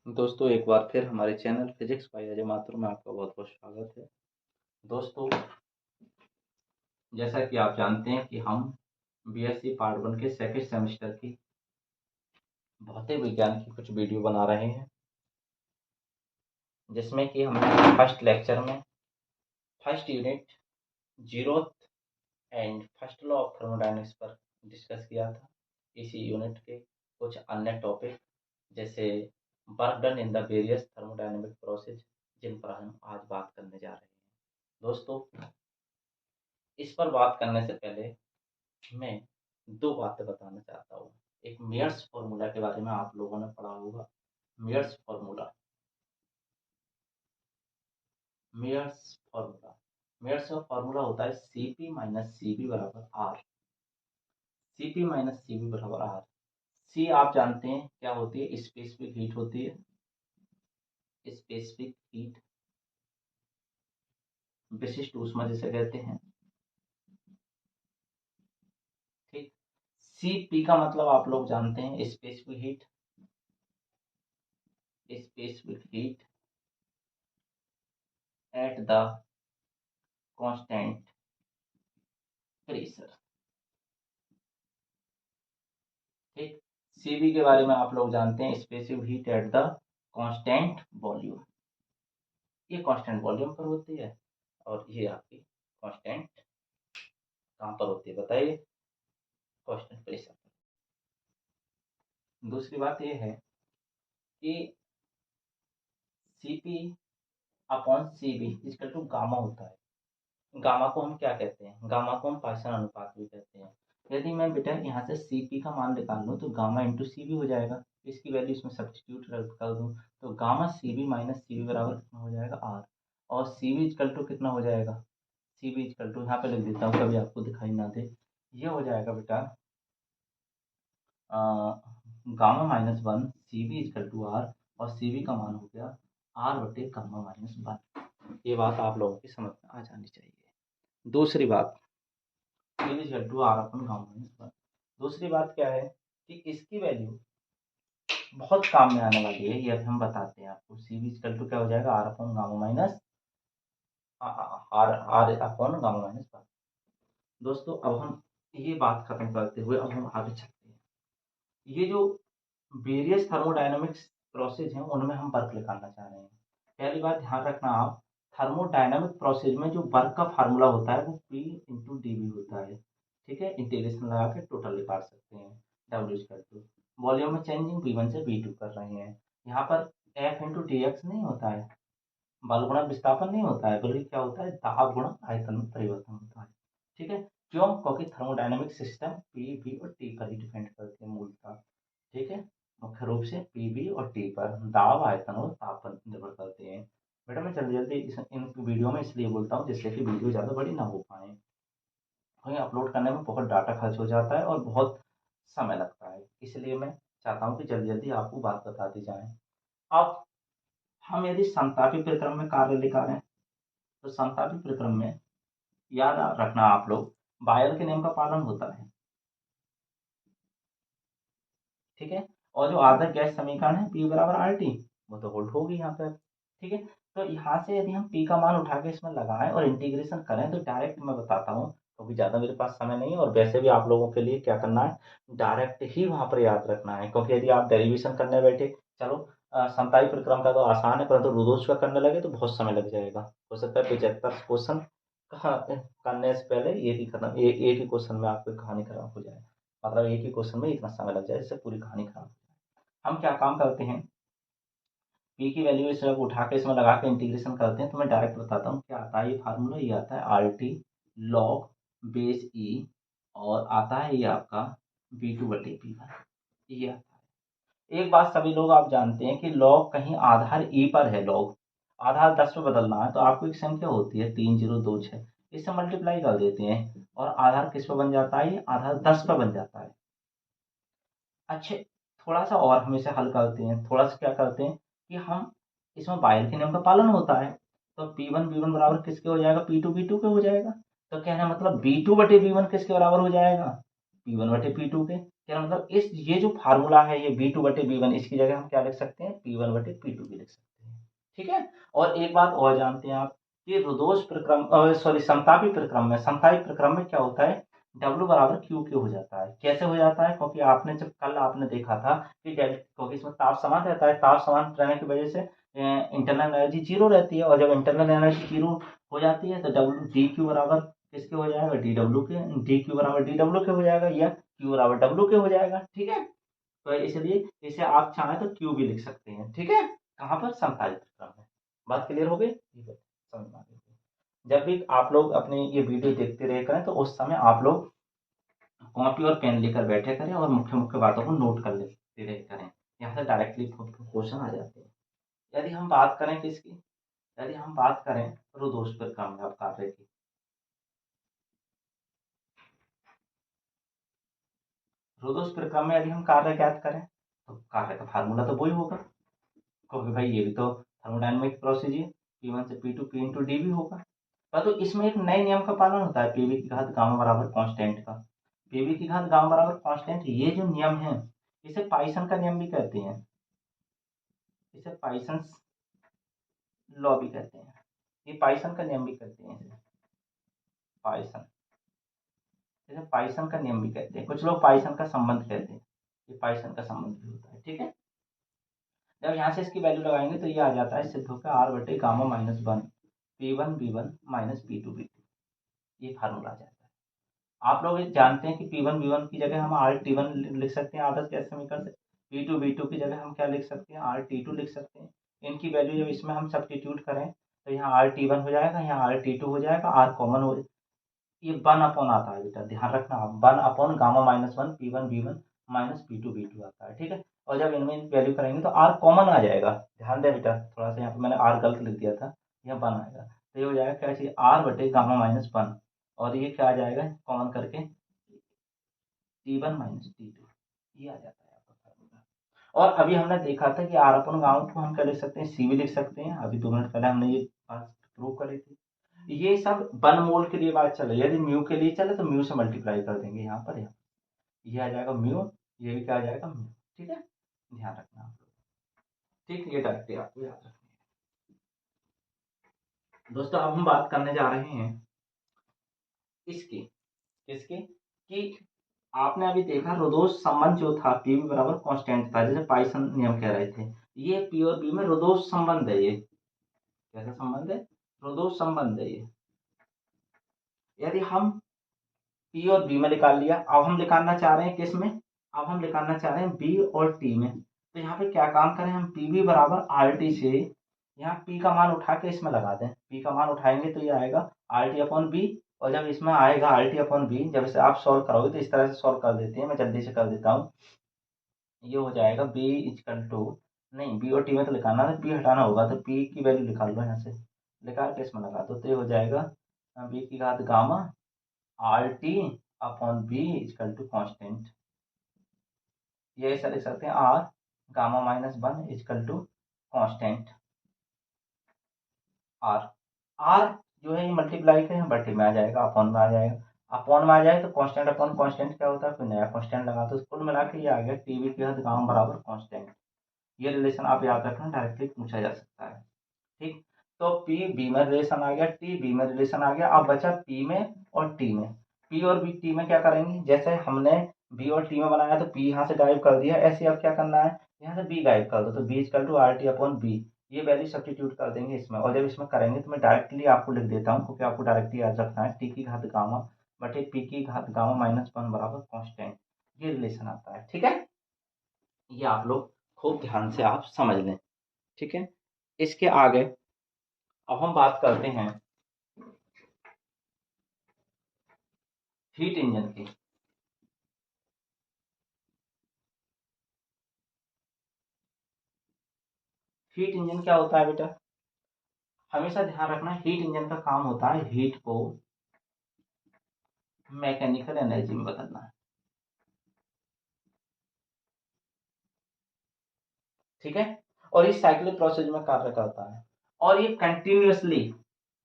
दोस्तों एक बार फिर हमारे channel physics bye Ajay Mathur में आपका बहुत बहुत स्वागत है। दोस्तों जैसा कि आप जानते हैं कि हम बीएससी पार्ट 1 के सेकंड सेमेस्टर की भौतिक विज्ञान की कुछ वीडियो बना रहे हैं, जिसमें कि हमने फर्स्ट लेक्चर में first unit zeroth and first law of thermodynamics पर डिस्कस किया था। इसी यूनिट के कुछ अन्य टॉपिक जैसे work done in the various thermodynamic process, जिन पर हम आज बात करने जा रहे हैं। दोस्तों इस पर बात करने से पहले मैं दो बातें बताना चाहता हूँ। एक मेयर्स फॉर्मूला के बारे में आप लोगों ने पढ़ा होगा। Mayer's formula Mayer's formula Mayer's का फॉर्मूला होता है Cp माइनस Cv बराबर आर। Cp माइनस Cv बराबर आर। सी आप जानते हैं क्या होती है? स्पेसिफिक हीट होती है। स्पेसिफिक हीट, विशिष्ट ऊष्मा जिसे कहते हैं। ठीक। Cp का मतलब आप लोग जानते हैं specific heat. Specific heat at the constant pressure. ठीक। Cv के बारे में आप लोग जानते हैं specific heat at the constant volume. ये कांस्टेंट वॉल्यूम पर होती है और ये आपकी कांस्टेंट कहाँ पर होती है बताइए? कांस्टेंट प्रेशर पर। दूसरी बात ये है कि Cp upon Cv equal to gamma होता है। गामा को हम क्या कहते हैं? गामा को हम पाइसन अनुपात भी कहते हैं। यदि मैं बेटा यहाँ से Cp का मान निकाल लूँ तो गामा इंटू Cv हो जाएगा। इसकी वैल्यू इसमें सब्सटीट्यूट कर दूँ तो गामा Cv माइनस Cv बराबर कितना हो जाएगा? आर। और Cv इक्वल टू कितना हो जाएगा? Cv इक्वल टू यहाँ पे लिख देता हूँ कभी आपको दिखाई ना दे। ये हो जाएगा बेटा gamma minus one Cv equal to R, और Cv का मान हो गया आर बटे गामा माइनस वन। ये बात आप लोगों की समझ में आ जानी चाहिए। दूसरी बात Cv equal to R upon gamma minus one. दूसरी बात क्या है कि इसकी वैल्यू बहुत काम में आने वाली है, ये अभी हम बताते हैं आपको। Cv इक्वल टू क्या हो जाएगा? R upon gamma minus R R upon gamma minus one. दोस्तों अब हम ये बात खत्म करते हुए अब हम आगे चलते हैं। ये जो वेरियस थर्मोडायनामिक्स प्रोसेस हैं उनमें हम वर्क निकालना चाह रहे हैं। पहली बात ध्यान रखना आप, थर्मोडायनामिक प्रोसेस में जो वर्क का फार्मूला होता है वो P इंटू डी वी होता है। ठीक है, इंटीग्रेशन लगा के टोटल निकाल सकते हैं। डब्ल्यू इक्वल टू वॉल्यूम में चेंजिंग V1 से V2 कर रहे हैं। यहाँ पर F इंटू डी एक्स नहीं होता है, बल गुणा विस्थापन नहीं होता है, बल्कि क्या होता है? दाब गुणा आयतन में परिवर्तन होता है। ठीक है, क्यों? क्योंकि थर्मोडायनामिक सिस्टम पी वी और टी पर ही डिपेंड करते हैं मूलतः। ठीक है, मुख्य रूप से पी वी और टी पर दाब, आयतन और ताप पर निर्भर करते हैं। बेटा मैं जल्दी जल्दी इन वीडियो में इसलिए बोलता हूँ जिससे कि वीडियो ज़्यादा बड़ी ना हो पाए। वहीं अपलोड करने में बहुत डाटा खर्च हो जाता है और बहुत समय लगता है, इसलिए मैं चाहता हूँ कि जल्दी जल्दी आपको बात बता दी जाए। अब हम यदि समतापी प्रक्रम में कार्य निकालें तो समतापी प्रक्रम में याद रखना आप लोग, बायल के नियम का पालन होता है। ठीक है, और जो आदर्श गैस समीकरण है P बराबर आर टी, वो तो होल्ड होगी यहाँ पर। ठीक है, तो यहाँ से यदि हम P का मान उठा के इसमें लगाएं और इंटीग्रेशन करें तो डायरेक्ट मैं बताता हूँ क्योंकि ज़्यादा मेरे पास समय नहीं है, और वैसे भी आप लोगों के लिए क्या करना है, डायरेक्ट ही वहाँ पर याद रखना है। क्योंकि यदि आप डेरिवेशन करने बैठे, चलो समतापी प्रक्रम का तो आसान है, परंतु रुदोष का करने लगे तो बहुत समय लग जाएगा। हो सकता है 75 क्वेश्चन करने से पहले एक ही खत्म, एक ही क्वेश्चन में आपकी कहानी खराब हो जाए। मतलब एक ही क्वेश्चन में इतना समय लग जाए जिससे पूरी कहानी खराब हो जाए। हम क्या काम करते हैं, पी की वैल्यू इस जगह उठा के इसमें लगा के इंटीग्रेशन करते हैं। तो मैं डायरेक्ट बताता हूँ क्या आता है। ये फार्मूला ये आता है आर टी लॉग बेस ई, और आता है ये आपका बी टू बटे पी वन, ये आता है। एक बात सभी लोग आप जानते हैं कि लॉग कहीं आधार ई पर है, लॉग आधार 10 पे बदलना है तो आपको एक संख्या होती है 3026, इससे मल्टीप्लाई कर देते हैं और आधार किस पे बन जाता है? ये आधार 10 पे बन जाता है। अच्छे, थोड़ा सा और हम इसे हल करते हैं। थोड़ा सा क्या करते हैं कि हम इसमें बायल के नियम का पालन होता है, तो P1 बराबर किसके हो जाएगा? P2 B2 के हो जाएगा। तो कहना मतलब B2 बटे B1 किसके बराबर हो जाएगा? P1 बटे P2 के। क्या मतलब इस ये जो फार्मूला है ये V2/V1, इसकी जगह हम क्या लिख सकते हैं, P1/P2 भी लिख सकते हैं। ठीक है। और एक बात और जानते हैं आप कि रुदोष प्रक्रम सॉरी समतापी प्रक्रम में, समतापी प्रक्रम में क्या होता है, W बराबर QQ हो जाता है। कैसे हो जाता है, क्योंकि आपने जब कल आपने देखा था कि क्योंकि इसमें ताप समान रहता है, ताप समान रहने की वजह से इंटरनल एनर्जी जीरो रहती है, और जब इंटरनल एनर्जी जीरो हो जाती है तो डब्ल्यू डी क्यू बराबर किसके हो जाएगा, डी डब्ल्यू के, डी क्यू बराबर डी डब्ल्यू के हो जाएगा, या क्यू बराबर डब्ल्यू के हो जाएगा। ठीक है। तो इसलिए इसे आप चाहें तो क्यू भी लिख सकते हैं। ठीक है। कहाँ पर, समतालित क्रम में। बात क्लियर हो गई, ठीक है, समझ में आ गई। जब भी आप लोग अपनी ये वीडियो देखते रहे करें तो उस समय आप लोग कॉपी और पेन लेकर बैठे करें और मुख्य मुख्य बातों को नोट कर लेते रहे करें। यहाँ से डायरेक्टली क्वेश्चन आ जाते हैं। यदि हम बात करें किसकी, यदि हम बात करें रुदोष प्रक्रम में कार्य की, रुदोष प्रक्रम में यदि हम कार्य ज्ञात करें तो कार्य का फार्मूला तो वही होगा, क्योंकि भाई ये भी तो थर्मोडायनेमिक प्रोसेस है, P1 से P2 P इंटू डी भी होगा। परंतु तो इसमें एक नए नियम का पालन होता है, पीवी की घात गामा बराबर कांस्टेंट का। पीवी की घात गामा बराबर कांस्टेंट, ये जो नियम है इसे पाइसन का नियम भी कहते हैं, इसे पाइसन लॉ भी कहते हैं, ये पाइसन का नियम भी कहते हैं, इसे पाइसन, इसे पाइसन का नियम भी कहते हैं, कुछ लोग पाइसन का संबंध कहते हैं, ये पाइसन का संबंध भी होता है। ठीक है। जब यहाँ से इसकी वैल्यू लगाएंगे तो ये आ जाता है, सिद्ध होकर आर बटे gamma minus one P1 V1 minus P2 V2, ये फार्मूला आ जाता है। आप लोग ये जानते हैं कि P1 V1 की जगह हम RT1 लिख सकते हैं आदर्श गैस समीकरण से, P2 V2 की जगह हम क्या लिख सकते हैं, RT2 लिख सकते हैं। इनकी वैल्यू जब इसमें हम सब्स्टिट्यूट करें तो यहाँ RT1 हो जाएगा, यहाँ RT2 हो जाएगा, R कॉमन हो, ये 1 अपॉन आता है बेटा, ध्यान रखना आप, 1 upon gamma minus one P1 V1 minus P2 V2 आता है। ठीक है। और जब इनमें वैल्यू करेंगे तो R कॉमन आ जाएगा, ध्यान दें बेटा, थोड़ा सा यहाँ पे मैंने R गलत लिख दिया था, यहाँ 1 आएगा, तो ये हो जाएगा क्या चीज़, R बटे गामा माइनस वन, और ये क्या आ जाएगा कॉमन करके T1 माइनस T2, ये आ जाता है आपका फार्मूला। और अभी हमने देखा था कि R अपन गाँव को हम क्या लिख सकते हैं, C भी लिख सकते हैं, अभी 2 मिनट पहले हमने ये बात प्रूव करी थी। ये सब 1 मोल के लिए बात चले, यदि म्यू के लिए चले तो म्यू से मल्टीप्लाई कर देंगे यहाँ पर, यहाँ ये आ जाएगा म्यू, ये भी क्या आ जाएगा म्यू। ठीक है, ध्यान रखना आप लोग। ठीक, ये डायरेक्टली आपको याद रखनी है। दोस्तों अब हम बात करने जा रहे हैं इसकी, किसकी, कि आपने अभी देखा रुदोष संबंध जो था पी वी बराबर कांस्टेंट था, जैसे पाइसन नियम कह रहे थे, ये पी और बी में रुदोष संबंध है, ये कैसा संबंध है, रुदोष संबंध है ये। यदि हम पी और बी में निकाल लिया, अब हम निकालना चाह रहे हैं किस में, अब हम निकालना चाह रहे हैं बी और टी में, तो यहाँ पे क्या काम करें हम, पी वी बराबर आर टी से यहाँ पी का मान उठा के इसमें लगा दें, पी का मान उठाएंगे तो ये आएगा आर टी अपॉन बी, और जब इसमें आएगा आर टी अपॉन बी, जब इसे आप सॉल्व करोगे तो इस तरह से सॉल्व कर देते हैं, मैं जल्दी से कर देता हूँ। ये हो जाएगा बी इजकल टू, नहीं बी और टी में तो लिखाना है, पी हटाना होगा, तो पी की वैल्यू निकाल लो यहाँ से, निकाल के इसमें लगा दो, तो ये हो जाएगा बी की घात gamma R T upon B equal to constant, ये ऐसा लिख सकते हैं R gamma minus one equal to constant R, R जो है ये मल्टीप्लाई का यहाँ बटे में आ जाएगा, अपॉन में आ जाएगा, अपॉन में आ जाए तो कांस्टेंट अपॉन कांस्टेंट क्या होता है, कोई नया कांस्टेंट लगा, तो कुल मिला के ये आ गया टीवी की हद गामा बराबर कांस्टेंट। ये रिलेशन आप याद रखना, डायरेक्टली पूछा जा सकता है। ठीक, तो पी बी में रिलेशन आ गया, टी बी में रिलेशन आ गया, अब बचा पी में और टी में। पी और बी टी में क्या करेंगे, जैसे हमने बी और टी में बनाया तो पी यहाँ से गायब कर दिया, ऐसे अब क्या करना है, यहाँ से बी गायब कर दो, तो B equal to R T upon B, ये वैल्यू सब्स्टिट्यूट कर देंगे इसमें, और जब इसमें करेंगे तो मैं डायरेक्टली आपको लिख देता हूँ, क्योंकि आपको डायरेक्टली याद रखना है, टी की घात गामा बटे पी की घात गामा माइनस वन बराबर कॉन्स्टेंट, ये रिलेशन आता है। ठीक है, ये आप लोग खूब ध्यान से आप समझ लें। ठीक है, इसके आगे अब हम बात करते हैं हीट इंजन की। हीट इंजन क्या होता है बेटा, हमेशा ध्यान रखना, हीट इंजन का काम होता है हीट को मैकेनिकल एनर्जी में बदलना। ठीक है, और इस साइक्लिक प्रोसेस में कार्य करता है, और ये कंटिन्यूअसली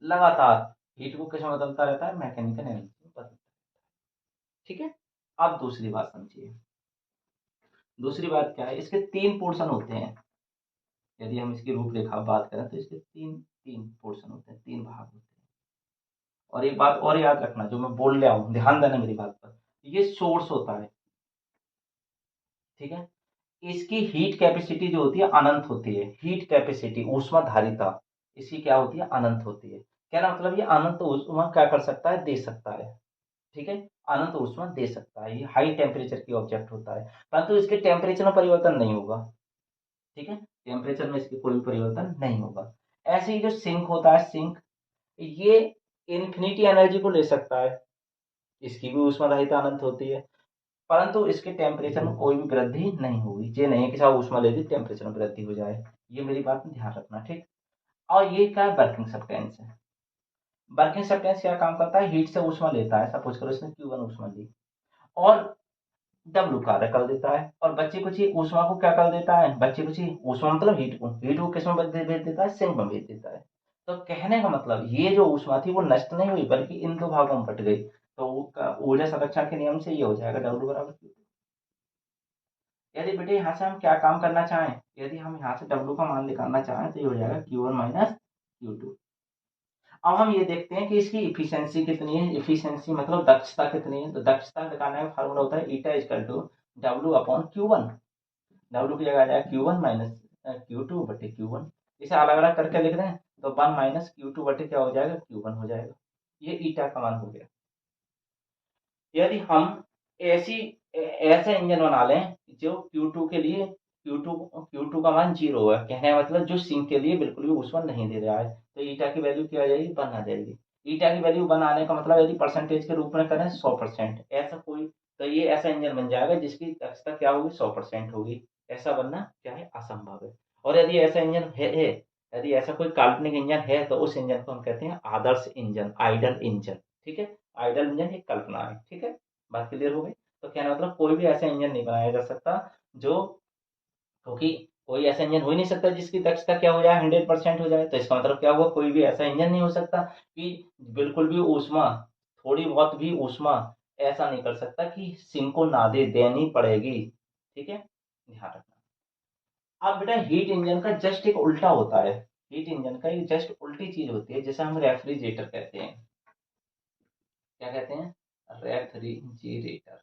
लगातार हीट को किस में बदलता रहता है, मैकेनिकल एनर्जी में बदलता है। ठीक है, अब दूसरी बात समझिए, दूसरी बात क्या है, इसके 3 पोर्शन होते हैं। यदि हम इसकी रूपरेखा बात करें तो इसके तीन तीन पोर्शन होते हैं, 3 भाग होते हैं। और एक बात और याद रखना, जो मैं बोल रहा हूँ ध्यान देना मेरी बात पर, ये सोर्स होता है, ठीक है। इसकी हीट कैपेसिटी जो होती है अनंत होती है। हीट कैपेसिटी, ऊष्मा धारिता, इसकी क्या होती है, अनंत होती है। कहना मतलब ये अनंत ऊष्मा क्या कर सकता है, दे सकता है, ठीक है। अनंत ऊष्मा दे सकता है, ये हाई टेम्परेचर की ऑब्जेक्ट होता है, परंतु इसके टेम्परेचर में परिवर्तन नहीं होगा, ठीक है। टेम्परेचर में इसके कोई परिवर्तन नहीं होगा। ऐसे ही जो सिंक होता है, सिंक, ये इन्फिनिटी एनर्जी को ले सकता है, इसकी भी ऊष्माधारिता अनंत होती है, परंतु इसके टेम्परेचर में कोई भी वृद्धि नहीं होगी। ये नहीं है कि साहब ऊष्मा ले दी टेम्परेचर में वृद्धि हो जाए, ये मेरी बात में ध्यान रखना, ठीक। और ये क्या वर्किंग सब्सटेंस है। वर्किंग सब्सटेंस क्या काम करता है, हीट से ऊष्मा लेता है, सपोज करो इसने Q1 ऊष्मा ली, और W कार्य कर देता है, और बच्चे कुछ ही ऊष्मा को क्या कर देता है, बच्चे कुछ ही ऊष्मा मतलब हीट को किस में भेज देता है, सिंक में भेज देता है। तो कहने का मतलब ये जो ऊष्मा थी वो नष्ट नहीं हुई, बल्कि इन 2 भागों में बट गई। तो ऊर्जा संरक्षण के नियम से ये हो जाएगा W बराबर Q। यदि बेटे यहाँ से हम क्या काम करना चाहें, यदि हम यहाँ से W का मान निकालना चाहें तो ये हो जाएगा Q1 माइनस Q2। अब हम ये देखते हैं कि इसकी इफिशियंसी कितनी है। इफिशियंसी मतलब दक्षता कितनी है। तो दक्षता निकालने का फार्मूला होता है eta equal to W upon Q1। W की जगह आ जाएगा Q1 माइनस Q2 बटे Q1। इसे अलग अलग करके लिख दें तो 1 माइनस Q2 बटे क्या हो जाएगा, Q1 हो जाएगा। ये ईटा का मान हो गया। यदि हम ऐसी ऐसा इंजन बना लें जो Q2 के लिए Q2 का मान 0 है, कहने का मतलब जो सिंक के लिए बिल्कुल भी ऊष्मा नहीं दे रहा है, तो ईटा की वैल्यू क्या आ जाएगी, 1 आ जाएगी। ईटा की वैल्यू 1 आने का मतलब यदि परसेंटेज के रूप में करें 100%, ऐसा कोई, तो ये ऐसा इंजन बन जाएगा जिसकी दक्षता क्या होगी, 100% होगी। ऐसा बनना क्या है, असंभव है। और यदि ऐसा इंजन है, यदि ऐसा कोई काल्पनिक इंजन है तो उस इंजन को हम कहते हैं आदर्श इंजन, आइडल इंजन, ठीक है। आइडल इंजन एक कल्पना है, ठीक है। बात क्लियर हो गई। तो कहना मतलब कोई भी ऐसा इंजन नहीं बनाया जा सकता जो, क्योंकि कोई ऐसा इंजन हो ही नहीं सकता जिसकी दक्षता क्या हो जाए, 100% हो जाए। तो इसका मतलब क्या हुआ, कोई भी ऐसा इंजन नहीं हो सकता कि बिल्कुल भी ऊष्मा, थोड़ी बहुत भी ऊष्मा ऐसा नहीं कर सकता कि सिंक को ना दे, देनी पड़ेगी, ठीक है। ध्यान रखना। अब बेटा हीट इंजन का जस्ट एक उल्टा होता है। हीट इंजन का एक जस्ट उल्टी चीज होती है, जैसे हम रेफ्रिजरेटर कहते हैं। क्या कहते हैं, रेफ्रिजरेटर,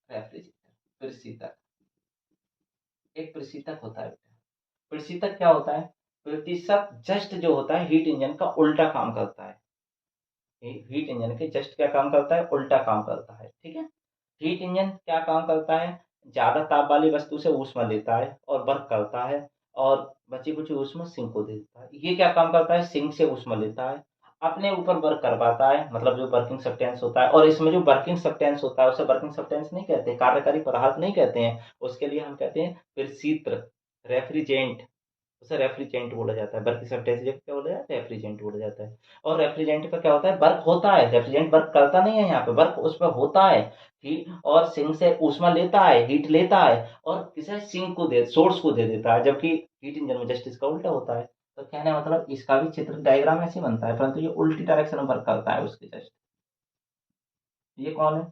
रेफ्रिजरेटर, प्रशीतक। एक प्रशीतक होता है बेटा। प्रशीतक क्या होता है, प्रतिशत जस्ट जो होता है हीट इंजन का उल्टा काम करता है। हीट इंजन के जस्ट क्या काम करता है, उल्टा काम करता है, ठीक है। हीट इंजन क्या काम करता है, ज्यादा ताप वाली वस्तु से ऊष्मा लेता है और वर्क करता है, और बची कुछ ऊष्मा सिंक को दे देता है। ये क्या काम करता है, सिंक से ऊष्मा लेता है, अपने ऊपर वर्क कर पाता है, मतलब जो वर्किंग सब्सटेंस होता है। और इसमें जो वर्किंग सब्सटेंस होता है उसे वर्किंग सब्सटेंस नहीं कहते, कार्यकारी पदार्थ नहीं कहते हैं, उसके लिए हम कहते हैं प्रशीत्र, रेफ्रिजेंट। उसे रेफ्रिजरेंट बोला जाता है। वर्किंग सब्सटेंस जब क्या बोला जाता है, रेफ्रिजरेंट बोला जाता है। और रेफ्रिजरेंट का क्या होता है, वर्क होता है, रेफ्रिजरेंट वर्क करता नहीं है, यहाँ पे वर्क उस पर होता है। हीट और सिंक से ऊष्मा लेता है, हीट लेता है, और किसी सिंक को दे, सोर्स को दे देता है, जबकि हीट इंजन में जस्ट इसका उल्टा होता है। तो कहने मतलब इसका भी चित्र डायग्राम ऐसे बनता है, परंतु ये उल्टी डायरेक्शन में वर्क करता है उसके जस्ट। ये कौन है,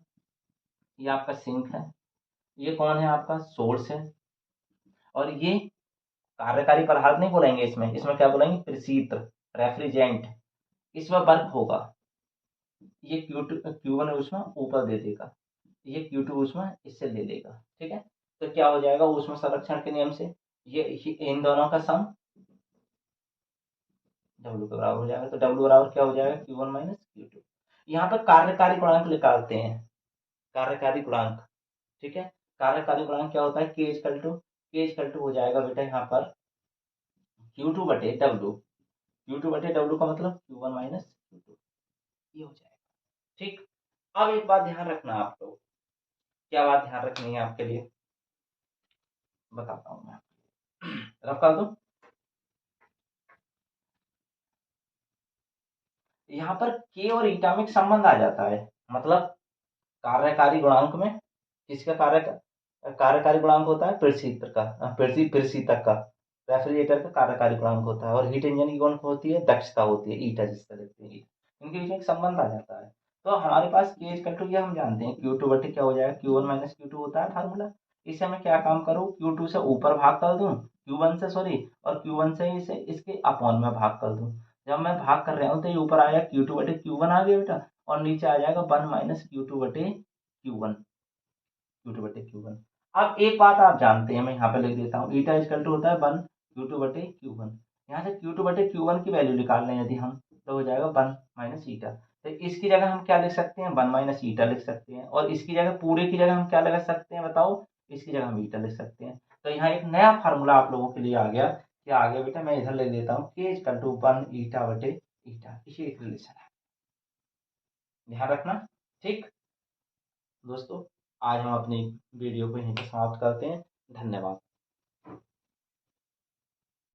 ये आपका सिंक है। ये कौन है, आपका सोर्स है। और ये कार्यकारी पदार्थ नहीं बोलेंगे इसमें, इसमें क्या बोलेंगे, प्रशीत, रेफ्रिजरेंट। इसमें वर्क होगा। ये Q1 ऊष्मा ऊपर दे देगा, ये Q2 ऊष्मा इससे ले लेगा, ठीक है। तो क्या हो जाएगा, ऊष्मा संरक्षण के नियम से ये इन दोनों का सम W के बराबर हो जाएगा। तो W बराबर क्या हो जाएगा, Q1 माइनस Q2। यहाँ पर कार्यकारी गुणांक निकालते हैं, कार्यकारी गुणांक, ठीक है। कार्यकारी गुणांक क्या होता है, K इक्वल टू हो जाएगा बेटा यहाँ पर Q2 बटे W। Q2 बटे W का मतलब Q1 माइनस Q2, ये हो जाएगा, ठीक। अब एक बात ध्यान रखना आप लोग, क्या बात ध्यान रखनी है आपके लिए, बताता हूँ मैं। रफ कर दो। यहाँ पर के और ईटा में एक संबंध आ जाता है, मतलब कार्यकारी गुणांक में किसका कार्यकारी गुणांक होता है, प्रशीतक का, प्रशीतक का। रेफ्रिजरेटर का कार्यकारी गुणांक होता है, और हीट इंजन की कौन होती है, दक्षता होती है, ईटा जिसका देखते हैं। इनके बीच में एक संबंध आ जाता है। तो हमारे पास के इक्वल टू क्या हम जानते हैं, क्यू टू बटे क्या हो जाएगा, Q one minus Q two होता है फार्मूला। इसे मैं क्या काम करूँ, क्यू टू से ऊपर भाग कर दूँ, क्यू वन से सॉरी, और क्यू वन से इसे इसके अपॉन में भाग कर दूँ। जब मैं भाग कर रहा हूँ तो ये ऊपर आया क्यू टू बटे क्यू वन आ गया बेटा, और नीचे आ जाएगा वन माइनस क्यू टू बटे क्यू वन, क्यू टू बटे क्यू वन। अब एक बात आप जानते हैं, मैं यहाँ पे लिख देता हूँ, ईटा इक्वल टू होता है वन क्यू टू बटे क्यू वन। यहाँ से क्यू टू बटे क्यू वन की वैल्यू निकाल लें यदि हम, तो हो जाएगा वन माइनस ईटा। तो इसकी जगह हम क्या लिख सकते हैं, वन माइनस ईटा लिख सकते हैं, और इसकी जगह पूरे की जगह हम क्या लगा सकते हैं बताओ, इसकी जगह हम ईटा लिख सकते हैं। तो यहाँ एक नया फार्मूला आप लोगों के लिए आ गया। क्या आ गया बेटा, मैं इधर लिख देता हूँ, के इक्वल टू वन ईटा बटे ईटा, इसी एक रिलेशन है, ध्यान रखना। ठीक दोस्तों, आज हम अपनी वीडियो को यहीं पर समाप्त करते हैं। धन्यवाद।